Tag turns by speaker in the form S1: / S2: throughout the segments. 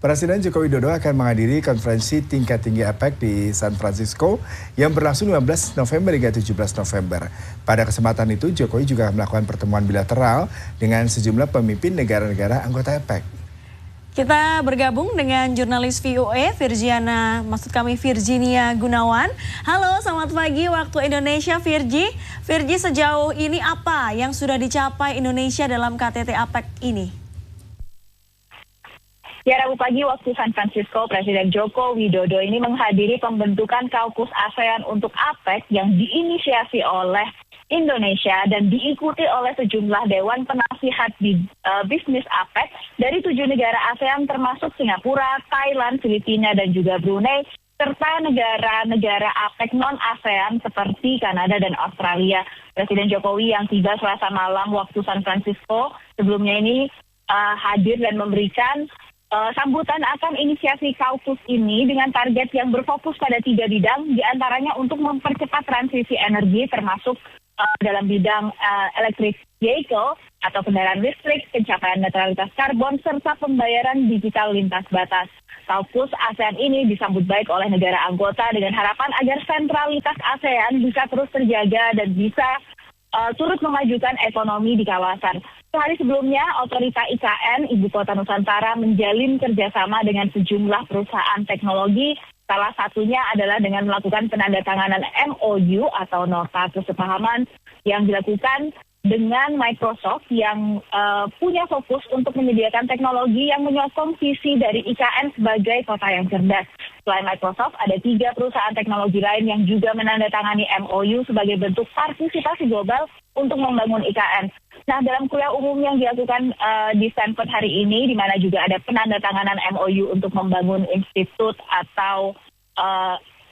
S1: Presiden Joko Widodo akan menghadiri konferensi tingkat tinggi APEC di San Francisco yang berlangsung 15 November hingga 17 November. Pada kesempatan itu, Jokowi juga melakukan pertemuan bilateral dengan sejumlah pemimpin negara-negara anggota APEC.
S2: Kita bergabung dengan jurnalis VOA, Virginia Gunawan. Halo, selamat pagi waktu Indonesia, Virgi. Virgi, sejauh ini apa yang sudah dicapai Indonesia dalam KTT APEC ini?
S3: Ya, Rabu pagi waktu San Francisco, Presiden Joko Widodo ini menghadiri pembentukan Kaukus ASEAN untuk APEC yang diinisiasi oleh Indonesia dan diikuti oleh sejumlah dewan penasihat di bisnis APEC dari 7 negara ASEAN termasuk Singapura, Thailand, Filipina, dan juga Brunei, serta negara-negara APEC non-ASEAN seperti Kanada dan Australia. Presiden Jokowi yang tiba Selasa malam waktu San Francisco sebelumnya ini hadir dan memberikan sambutan akan inisiasi Kaukus ini dengan target yang berfokus pada 3 bidang, diantaranya untuk mempercepat transisi energi termasuk dalam bidang electric vehicle atau kendaraan listrik, pencapaian netralitas karbon, serta pembayaran digital lintas batas. Kaukus ASEAN ini disambut baik oleh negara anggota dengan harapan agar sentralitas ASEAN bisa terus terjaga dan bisa turut memajukan ekonomi di kawasan. Sehari sebelumnya, Otorita IKN Ibu Kota Nusantara menjalin kerjasama dengan sejumlah perusahaan teknologi. Salah satunya adalah dengan melakukan penandatanganan MOU atau Nota Kesepahaman yang dilakukan dengan Microsoft yang punya fokus untuk menyediakan teknologi yang menyokong visi dari IKN sebagai kota yang cerdas. Selain Microsoft, ada 3 perusahaan teknologi lain yang juga menandatangani MOU sebagai bentuk partisipasi global untuk membangun IKN. Nah, dalam kuliah umum yang dilakukan di Stanford hari ini, di mana juga ada penandatanganan MOU untuk membangun institut atau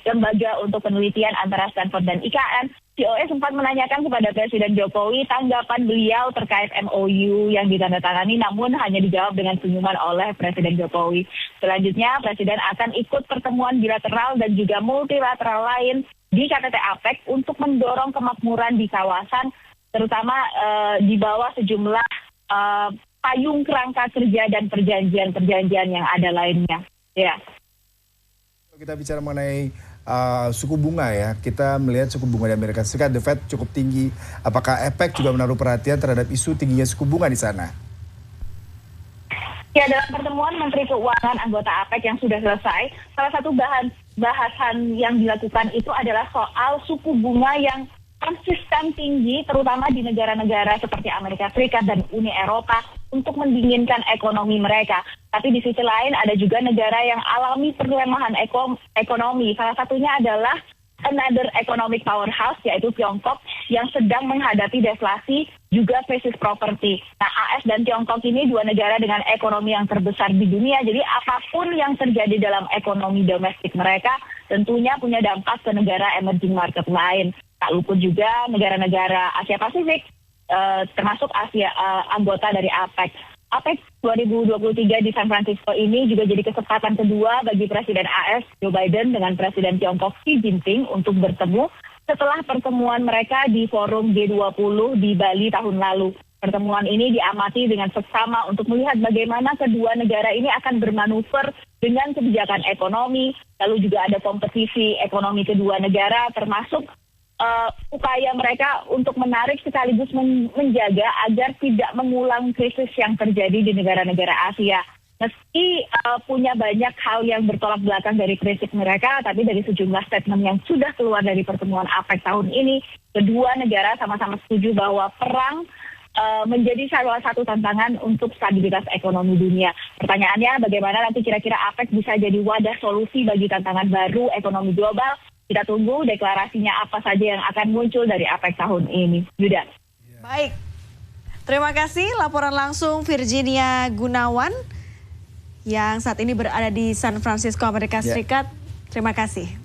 S3: lembaga untuk penelitian antara Stanford dan IKN, VOA sempat menanyakan kepada Presiden Jokowi tanggapan beliau terkait MOU yang ditandatangani, namun hanya dijawab dengan senyuman oleh Presiden Jokowi. Selanjutnya, Presiden akan ikut pertemuan bilateral dan juga multilateral lain di KTT APEC untuk mendorong kemakmuran di kawasan, terutama di bawah sejumlah payung kerangka kerja dan perjanjian-perjanjian yang ada lainnya. Ya.
S1: Kita bicara mengenai suku bunga ya, kita melihat suku bunga di Amerika Serikat, The Fed cukup tinggi. Apakah APEC juga menaruh perhatian terhadap isu tingginya suku bunga di sana?
S3: Ya, dalam pertemuan Menteri Keuangan anggota APEC yang sudah selesai, salah satu bahasan yang dilakukan itu adalah soal suku bunga yang konsisten tinggi, terutama di negara-negara seperti Amerika Serikat dan Uni Eropa untuk mendinginkan ekonomi mereka. Tapi di sisi lain ada juga negara yang alami perlemahan ekonomi. Salah satunya adalah another economic powerhouse, yaitu Tiongkok, yang sedang menghadapi deflasi juga krisis properti. Nah, AS dan Tiongkok ini 2 negara dengan ekonomi yang terbesar di dunia. Jadi apapun yang terjadi dalam ekonomi domestik mereka tentunya punya dampak ke negara emerging market lain. Tak luput juga negara-negara Asia Pasifik, termasuk anggota dari APEC. APEC 2023 di San Francisco ini juga jadi kesempatan kedua bagi Presiden AS Joe Biden dengan Presiden Tiongkok Xi Jinping untuk bertemu setelah pertemuan mereka di forum G20 di Bali tahun lalu. Pertemuan ini diamati dengan seksama untuk melihat bagaimana kedua negara ini akan bermanuver dengan kebijakan ekonomi, lalu juga ada kompetisi ekonomi kedua negara termasuk upaya mereka untuk menarik sekaligus menjaga agar tidak mengulang krisis yang terjadi di negara-negara Asia. Meski punya banyak hal yang bertolak belakang dari krisis mereka, tapi dari sejumlah statement yang sudah keluar dari pertemuan APEC tahun ini, kedua negara sama-sama setuju bahwa perang menjadi salah satu tantangan untuk stabilitas ekonomi dunia. Pertanyaannya, bagaimana nanti kira-kira APEC bisa jadi wadah solusi bagi tantangan baru ekonomi global? Kita tunggu deklarasinya apa saja yang akan muncul dari APEC tahun ini. Yuda.
S2: Baik, terima kasih laporan langsung Virginia Gunawan yang saat ini berada di San Francisco, Amerika Serikat. Terima kasih.